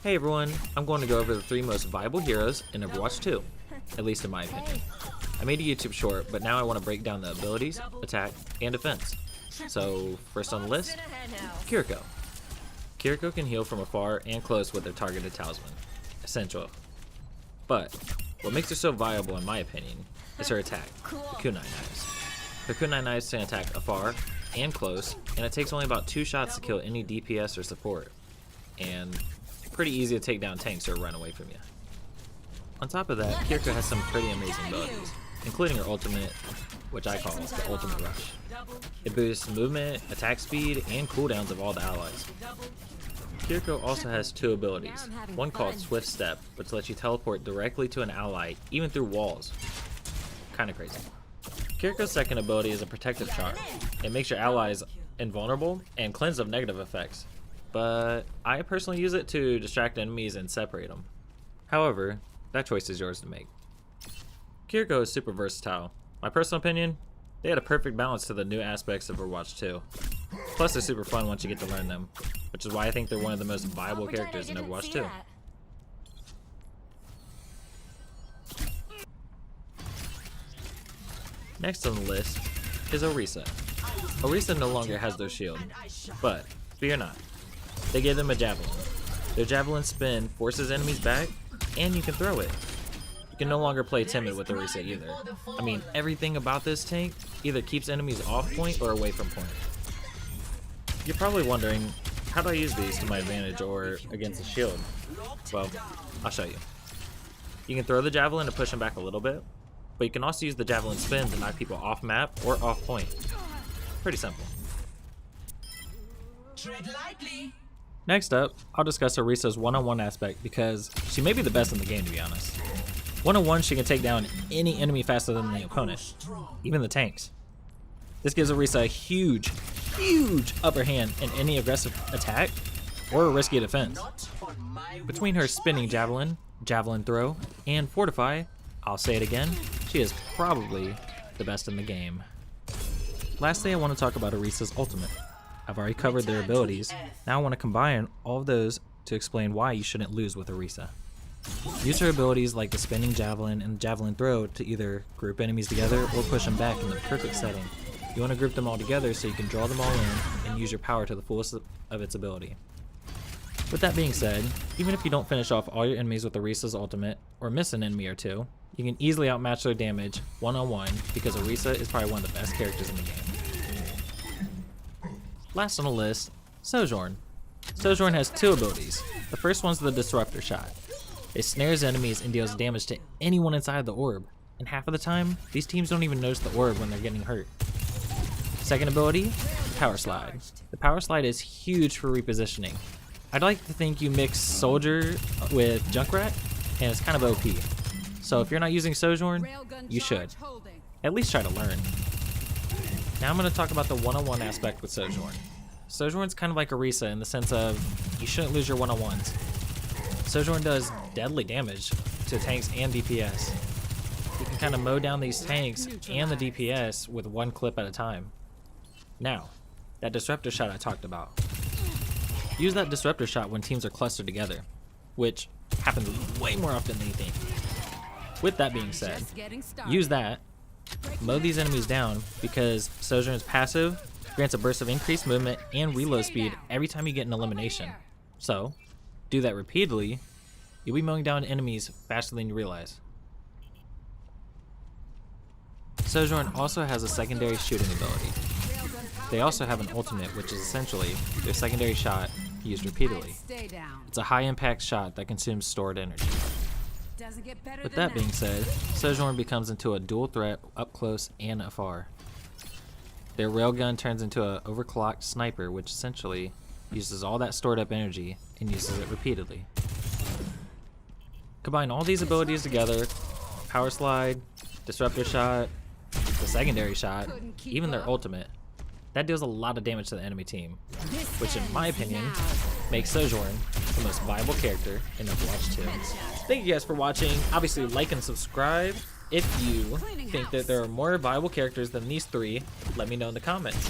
Hey everyone, I'm going to go over the 3 most viable heroes in Overwatch 2, at least in my opinion. I made a YouTube short, but now I want to break down the abilities, attack, and defense. So, first on the list, Kiriko. Kiriko can heal from afar and close with their targeted talisman. Essential. But, what makes her so viable in my opinion, is her attack, the kunai knives. Her kunai knives can attack afar and close, and it takes only about 2 shots to kill any DPS or support. And pretty easy to take down tanks or run away from you. On top of that, Kiriko has some pretty amazing abilities, including her ultimate, which I call the ultimate rush. It boosts movement, attack speed, and cooldowns of all the allies. Kiriko also has 2 abilities, one called Swift Step, which lets you teleport directly to an ally, even through walls. Kinda crazy. Kiriko's second ability is a protective charm. It makes your allies invulnerable and cleanse of negative effects, but I personally use it to distract enemies and separate them. However, that choice is yours to make. Kiriko is super versatile. My personal opinion, they had a perfect balance to the new aspects of Overwatch 2. Plus they're super fun once you get to learn them, which is why I think they're one of the most viable characters in Overwatch 2. Next on the list is Orisa. Orisa no longer has their shield, but fear not. They gave them a javelin. Their javelin spin forces enemies back, and you can throw it. You can no longer play timid with Orisa either. I mean, everything about this tank either keeps enemies off point or away from point. You're probably wondering, how do I use these to my advantage or against a shield? Well, I'll show you. You can throw the javelin to push them back a little bit, but you can also use the javelin spin to knock people off map or off point. Pretty simple. Tread lightly. Next up, I'll discuss Orisa's one-on-one aspect because she may be the best in the game, to be honest. One-on-one, she can take down any enemy faster than the opponent, even the tanks. This gives Orisa a huge upper hand in any aggressive attack or a risky defense. Between her spinning javelin, javelin throw, and fortify, I'll say it again, she is probably the best in the game. Lastly, I want to talk about Orisa's ultimate. I've already covered their abilities, now I want to combine all of those to explain why you shouldn't lose with Orisa. Use her abilities like the spinning javelin and javelin throw to either group enemies together or push them back in the perfect setting. You want to group them all together so you can draw them all in and use your power to the fullest of its ability. With that being said, even if you don't finish off all your enemies with Orisa's ultimate or miss an enemy or two, you can easily outmatch their damage one-on-one because Orisa is probably one of the best characters in the game. Last on the list, Sojourn. Sojourn has 2 abilities. The first one's the Disruptor Shot. It snares enemies and deals damage to anyone inside the orb, and half of the time, these teams don't even notice the orb when they're getting hurt. Second ability, Power Slide. The Power Slide is huge for repositioning. I'd like to think you mix Soldier with Junkrat, and it's kind of OP. So if you're not using Sojourn, you should. At least try to learn. Now I'm going to talk about the one-on-one aspect with Sojourn. Sojourn's kind of like Orisa in the sense of you shouldn't lose your one-on-ones. Sojourn does deadly damage to tanks and DPS. You can kind of mow down these tanks and the DPS with one clip at a time. Now, that Disruptor Shot I talked about. Use that Disruptor Shot when teams are clustered together, which happens way more often than you think. With that being said, use that, mow these enemies down because Sojourn's passive grants a burst of increased movement and reload speed every time you get an elimination. So, do that repeatedly, you'll be mowing down enemies faster than you realize. Sojourn also has a secondary shooting ability. They also have an ultimate, which is essentially their secondary shot used repeatedly. It's a high impact shot that consumes stored energy. With that being said, Sojourn becomes into a dual threat up close and afar. Their railgun turns into an overclocked sniper, which essentially uses all that stored up energy and uses it repeatedly. Combine all these abilities together, Power Slide, Disruptor Shot, the secondary shot, even their ultimate. That deals a lot of damage to the enemy team, which in my opinion makes Sojourn the most viable character in Overwatch 2. Thank you guys for watching. Obviously like and subscribe. If you think that there are more viable characters than these 3, let me know in the comments.